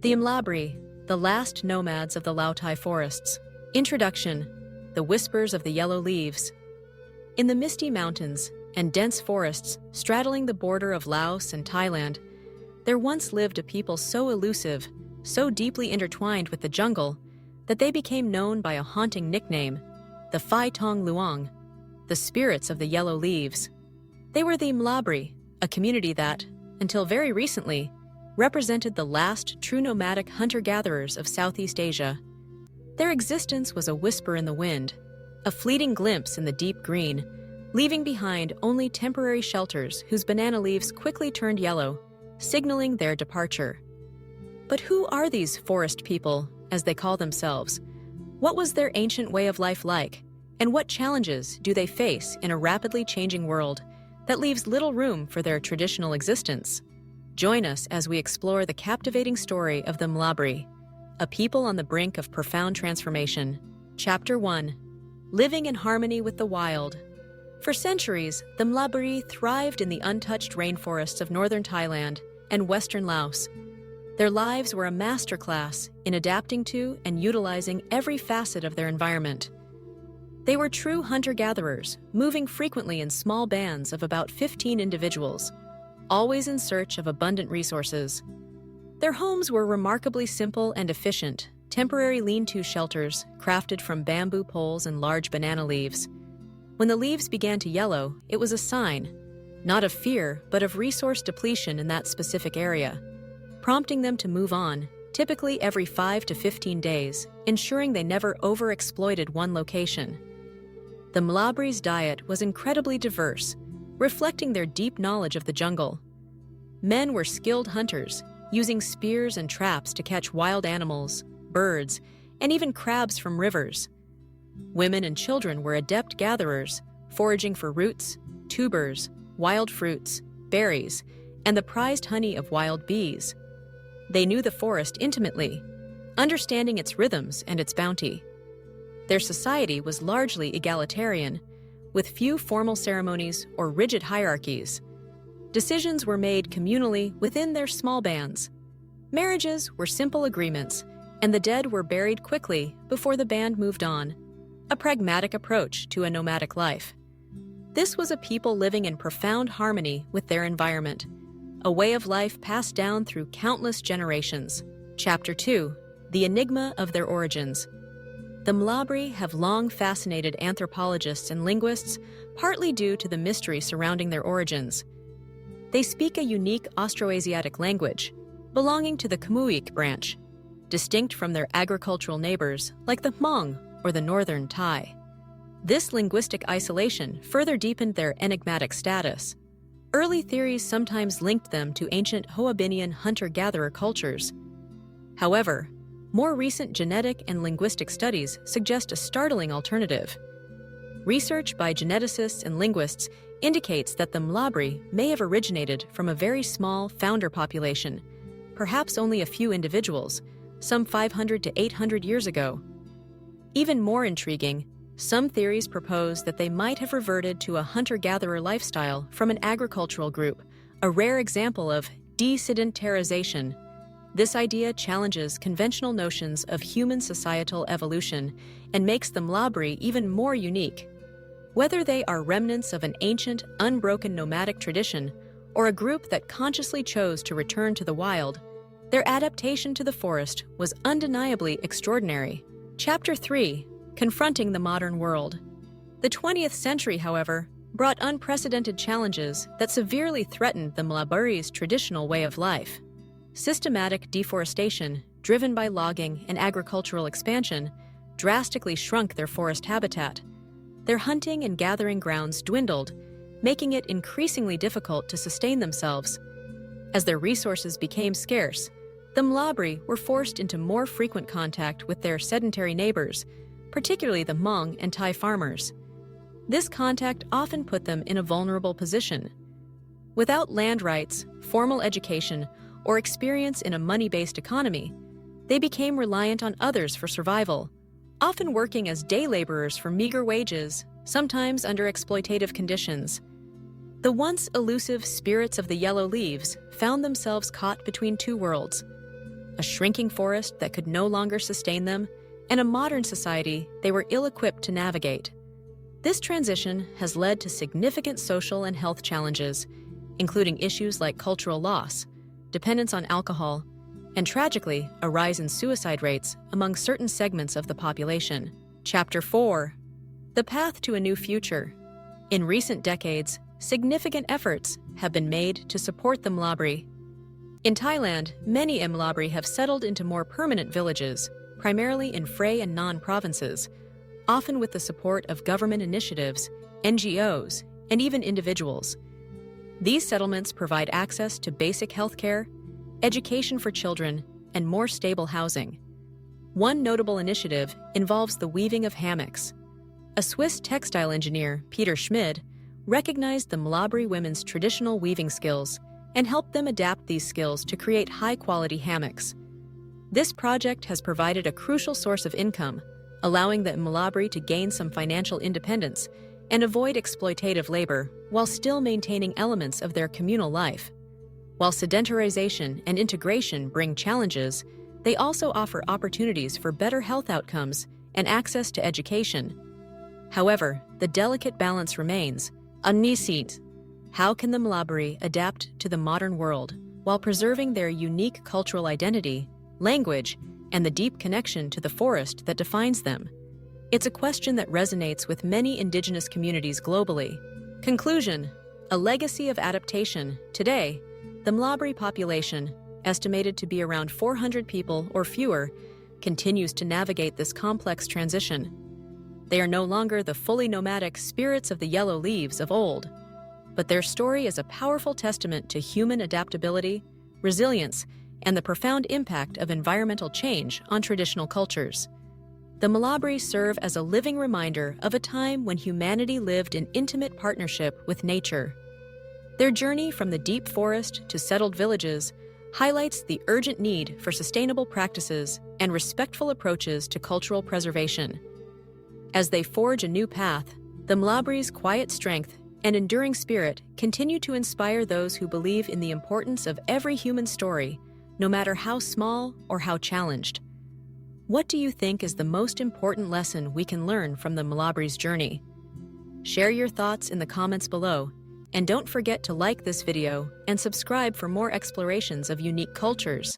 The Mlabri, the last nomads of the Lao Thai forests. Introduction: the whispers of the yellow leaves. In the misty mountains and dense forests straddling the border of Laos and Thailand, there once lived a people so elusive, so deeply intertwined with the jungle, that they became known by a haunting nickname, the Phai Tong Luang, the spirits of the yellow leaves. They were the Mlabri, a community that, until very recently, represented the last true nomadic hunter-gatherers of Southeast Asia. Their existence was a whisper in the wind, a fleeting glimpse in the deep green, leaving behind only temporary shelters whose banana leaves quickly turned yellow, signaling their departure. But who are these forest people, as they call themselves? What was their ancient way of life like? And what challenges do they face in a rapidly changing world that leaves little room for their traditional existence? Join us as we explore the captivating story of the Mlabri, a people on the brink of profound transformation. Chapter 1. Living in harmony with the wild. For centuries, the Mlabri thrived in the untouched rainforests of northern Thailand and western Laos. Their lives were a masterclass in adapting to and utilizing every facet of their environment. They were true hunter-gatherers, moving frequently in small bands of about 15 individuals, always in search of abundant resources. Their homes were remarkably simple and efficient, temporary lean-to shelters crafted from bamboo poles and large banana leaves. When the leaves began to yellow, it was a sign, not of fear, but of resource depletion in that specific area, prompting them to move on, typically every 5 to 15 days, ensuring they never overexploited one location. The Mlabri's diet was incredibly diverse, reflecting their deep knowledge of the jungle. Men were skilled hunters, using spears and traps to catch wild animals, birds, and even crabs from rivers. Women and children were adept gatherers, foraging for roots, tubers, wild fruits, berries, and the prized honey of wild bees. They knew the forest intimately, understanding its rhythms and its bounty. Their society was largely egalitarian, with few formal ceremonies or rigid hierarchies. Decisions were made communally within their small bands. Marriages were simple agreements, and the dead were buried quickly before the band moved on, a pragmatic approach to a nomadic life. This was a people living in profound harmony with their environment, a way of life passed down through countless generations. Chapter 2. The enigma of their origins. The Mlabri have long fascinated anthropologists and linguists, partly due to the mystery surrounding their origins. They speak a unique Austroasiatic language, belonging to the Khmuic branch, distinct from their agricultural neighbors like the Hmong or the northern Thai. This linguistic isolation further deepened their enigmatic status. Early theories sometimes linked them to ancient Hoabinian hunter-gatherer cultures. However, more recent genetic and linguistic studies suggest a startling alternative. Research by geneticists and linguists indicates that the Mlabri may have originated from a very small founder population, perhaps only a few individuals, some 500 to 800 years ago. Even more intriguing, some theories propose that they might have reverted to a hunter-gatherer lifestyle from an agricultural group, a rare example of desedentarization. This idea challenges conventional notions of human societal evolution and makes the Mlabri even more unique. Whether they are remnants of an ancient, unbroken nomadic tradition or a group that consciously chose to return to the wild, their adaptation to the forest was undeniably extraordinary. Chapter 3. Confronting the modern world. The 20th century, however, brought unprecedented challenges that severely threatened the Mlabri's traditional way of life. Systematic deforestation, driven by logging and agricultural expansion, drastically shrunk their forest habitat. Their hunting and gathering grounds dwindled, making it increasingly difficult to sustain themselves. As their resources became scarce, the Mlabri were forced into more frequent contact with their sedentary neighbors, particularly the Hmong and Thai farmers. This contact often put them in a vulnerable position. Without land rights, formal education, or experience in a money-based economy, they became reliant on others for survival, often working as day laborers for meager wages, sometimes under exploitative conditions. The once elusive spirits of the yellow leaves found themselves caught between two worlds. a shrinking forest that could no longer sustain them, and a modern society they were ill-equipped to navigate. This transition has led to significant social and health challenges, including issues like cultural loss, dependence on alcohol, and tragically, a rise in suicide rates among certain segments of the population. Chapter 4. The Path to a New Future. In recent decades, significant efforts have been made to support the Mlabri. In Thailand, many Mlabri have settled into more permanent villages, primarily in Phrae and Non provinces, often with the support of government initiatives, NGOs, and even individuals. These settlements provide access to basic health care, education for children, and more stable housing. One notable initiative involves the weaving of hammocks. A Swiss textile engineer, Peter Schmid, recognized the Mlabri women's traditional weaving skills and helped them adapt these skills to create high-quality hammocks. This project has provided a crucial source of income, allowing the Mlabri to gain some financial independence and avoid exploitative labor while still maintaining elements of their communal life. While sedentarization and integration bring challenges, they also offer opportunities for better health outcomes and access to education. However, the delicate balance remains. Anisit. How can the Mlabri adapt to the modern world while preserving their unique cultural identity, language, and the deep connection to the forest that defines them? It's a question that resonates with many indigenous communities globally. Conclusion: a legacy of adaptation. Today, the Mlabri population, estimated to be around 400 people or fewer, continues to navigate this complex transition. They are no longer the fully nomadic spirits of the yellow leaves of old, but their story is a powerful testament to human adaptability, resilience, and the profound impact of environmental change on traditional cultures. The Mlabri serve as a living reminder of a time when humanity lived in intimate partnership with nature. Their journey from the deep forest to settled villages highlights the urgent need for sustainable practices and respectful approaches to cultural preservation. As they forge a new path, the Mlabri's quiet strength and enduring spirit continue to inspire those who believe in the importance of every human story, no matter how small or how challenged. What do you think is the most important lesson we can learn from the Mlabri's journey? Share your thoughts in the comments below, and don't forget to like this video and subscribe for more explorations of unique cultures.